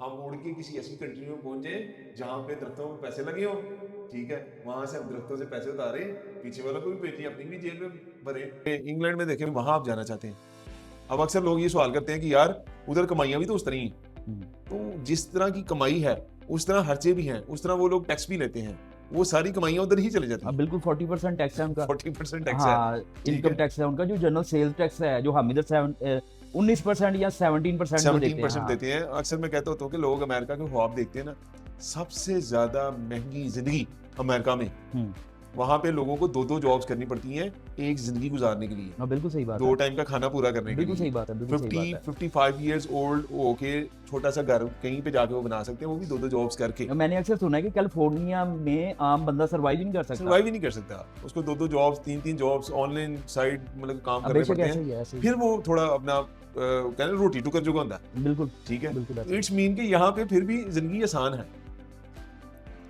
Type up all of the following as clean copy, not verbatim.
हम उड़ के किसी ऐसी कंट्री में पहुंचे जहां पे दरख्तों में पैसे लगे हो, ठीक है, वहां से हम दरख्तों से पैसे उतारे, पीछे वालों को भी भेजिए, अपनी भी जेब में भरे। इंग्लैंड में देखें, वहां आप जाना चाहते हैं, अब अक्सर लोग ये सवाल करते हैं कि यार उधर कमाइयां भी तो उस तरह ही हैं। तो जिस तरह की कमाई है उस तरह खर्चे भी हैं, उस तरह वो लोग टैक्स भी लेते हैं, वो सारी कमाइयां उधर ही चले जाती हैं। बिल्कुल 40% टैक्स है उनका। 40% टैक्स हाँ, है, इनकम टैक्स है उनका। जो जनरल सेल्स टैक्स है जो हम इधर 19% या 17% 17% देते हैं। अक्सर मैं कहता होता हूँ कि लोग अमेरिका के ख्वाब देखते हैं ना, सबसे ज्यादा महंगी जिंदगी अमेरिका में, वहां पे लोगों को 2-2 जॉब्स करनी पड़ती हैं एक जिंदगी गुजारने के लिए। बिल्कुल सही बात है। 2 टाइम का खाना पूरा करने के लिए। बिल्कुल सही बात है, बिल्कुल सही बात है। 55 इयर्स ओल्ड होके छोटा सा घर कहीं पे जाके वो बना सकते हैं, वो भी 2-2 जॉब्स करके। मैंने अक्सर सुना है कि कैलिफोर्निया में आम बंदा सर्वाइव ही नहीं कर सकता। सर्वाइव ही नहीं कर सकता, उसको 2-2 जॉब्स, 3-3 जॉब्स ऑनलाइन साइड मतलब काम करने पड़ते हैं, फिर वो थोड़ा अपना कहते हैं रोटी टुकर जुगा होता है। बिल्कुल ठीक है, बिल्कुल। इट्स मीन कि यहाँ पे फिर भी जिंदगी आसान है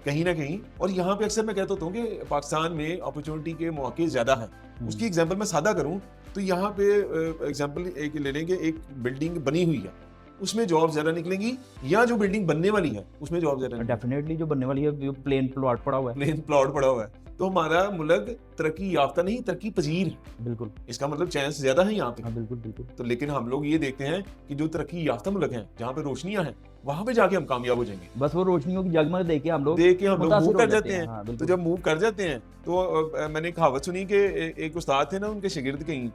कहीं ना कहीं। और यहाँ पे अक्सर मैं कहता हूँ कि पाकिस्तान में अपॉर्चुनिटी के मौके ज्यादा हैं। उसकी एग्जांपल मैं सादा करूँ तो यहाँ पे एग्जांपल एक ले लेंगे, एक बिल्डिंग बनी हुई है उसमें जॉब ज्यादा निकलेंगी, या जो बिल्डिंग बनने वाली है उसमें जॉब ज्यादा निकलेंगी? डेफिनेटली जो बनने वाली है, प्लेन प्लॉट पड़ा हुआ है। प्लेन प्लॉट पड़ा हुआ है, तो हमारा मुल्क तरक्की याफ्ता नहीं, तरक्की पजीर है। बिल्कुल, इसका मतलब चांस ज्यादा है यहाँ पे। बिल्कुल बिल्कुल। तो लेकिन हम लोग ये देखते हैं कि जो तरक्की याफ्ता मुल्क हैं, जहाँ पे रोशनियां हैं, वहां पे जाके हम कामयाब हो जाएंगे। बस वो रोशनियों की जगमग देख के हम लोग मूव कर जाते हैं। हाँ, तो जब मूव कर जाते हैं तो मैंने कहावत सुनी कि एक उस्ताद थे ना, उनके शागिर्द कहीं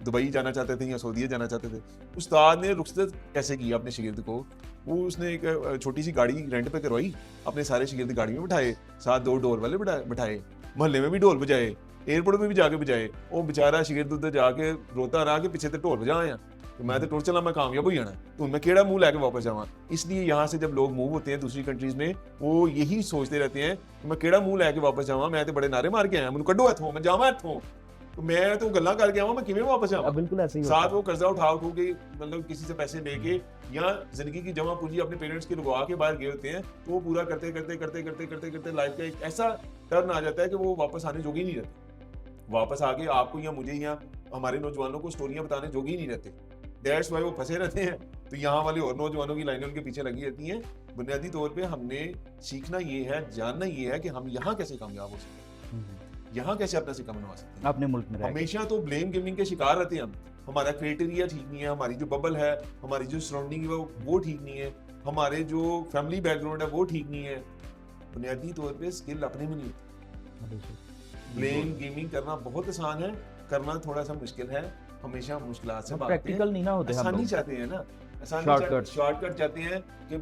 दुबई जाना चाहते थे या सऊदीया जाना चाहते थे। उस्ताद ने रुखसत कैसे की अपने शागिर्द को, वो उसने एक छोटी सी गाड़ी रेंट पे करवाई, अपने सारे शागिर्द गाड़ी में बिठाए, साथ 2 ढोल वाले बिठाए, मोहल्ले में भी ढोल बजाए, एयरपोर्ट में भी जाके बजाए। वो बेचारा शागिर्द उधर जाके रोता रहा कि पीछे तो ढोल बजा आया, तो मैं तो टुर चला, मैं कामयाब हो जाना, तो मैं केड़ा मुंह लेके वापस जावा। इसलिए यहाँ से जब लोग मूव होते हैं दूसरी कंट्रीज में, वो यही सोचते रहते हैं कि मैं केड़ा मुंह लेके वापस जावा, मैं तो बड़े नारे मार के आया, मैंने कड्डो इत्थों, मैं जावा इत्थों, तो मैं तो गल्ला करके आवा, मैं किवें वापस जावा? बिल्कुल ऐसे ही साथ वो कर्जा उठा के मतलब किसी से पैसे लेके या जिंदगी की जमा पूंजी अपने पेरेंट्स की लुगवा के बाहर गए होते हैं, तो वो पूरा करते करते करते करते करते करते लाइफ का एक ऐसा टर्न आ जाता है कि वो वापस आने जोगी नहीं रहते। वापस आके आपको या मुझे या हमारे नौजवानों को स्टोरियां बताने जोगी नहीं रहते। दैट्स वाई वो फंसे रहते हैं। तो यहाँ वाले और नौजवानों की लाइनें उनके पीछे लगी रहती हैं। बुनियादी तौर पे हमने सीखना ये है, जानना ये है कि हम यहाँ कैसे कामयाब हो सकते हैं, यहाँ कैसे अपना सिक्का बनवा सकते हैं अपने मुल्क में। हमेशा तो ब्लेम गेमिंग के शिकार रहते हैं हम। हमारा क्राइटेरिया ठीक नहीं है, हमारी जो बबल है, हमारी जो सराउंडिंग है वो ठीक नहीं है, हमारे जो फैमिली बैकग्राउंड है वो ठीक नहीं है। बुनियादी तौर पे स्किल अपने में नहीं होती। ब्लेम गेमिंग करना बहुत आसान है, करना थोड़ा सा मुश्किल है। हमेशा मुश्किलात से प्रैक्टिकल नहीं ना होते, आसानी चाहते हैं ना, शॉर्टकट चाहते हैं कि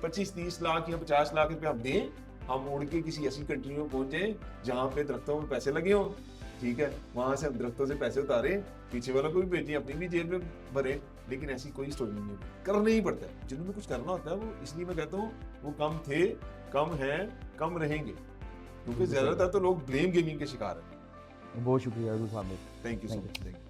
25-30 लाख या 50 लाख रुपए हम दें, हम उड़ के किसी ऐसी कंट्री में पहुंचे जहां पे दरख्तों में पैसे लगे हों, ठीक है, वहां से हम दरख्तों से पैसे उतारे, पीछे वालों को भी भेजिए, अपनी भी जेब में भरे। लेकिन ऐसी कोई स्टोरी नहीं है, करना ही पड़ता है। जिन्होंने कुछ करना होता है वो, इसलिए मैं कहता हूँ वो कम थे, कम हैं, कम रहेंगे, क्योंकि ज्यादातर तो लोग ब्लेम गेमिंग के शिकार हैं। बहुत शुक्रिया। Thank you so much.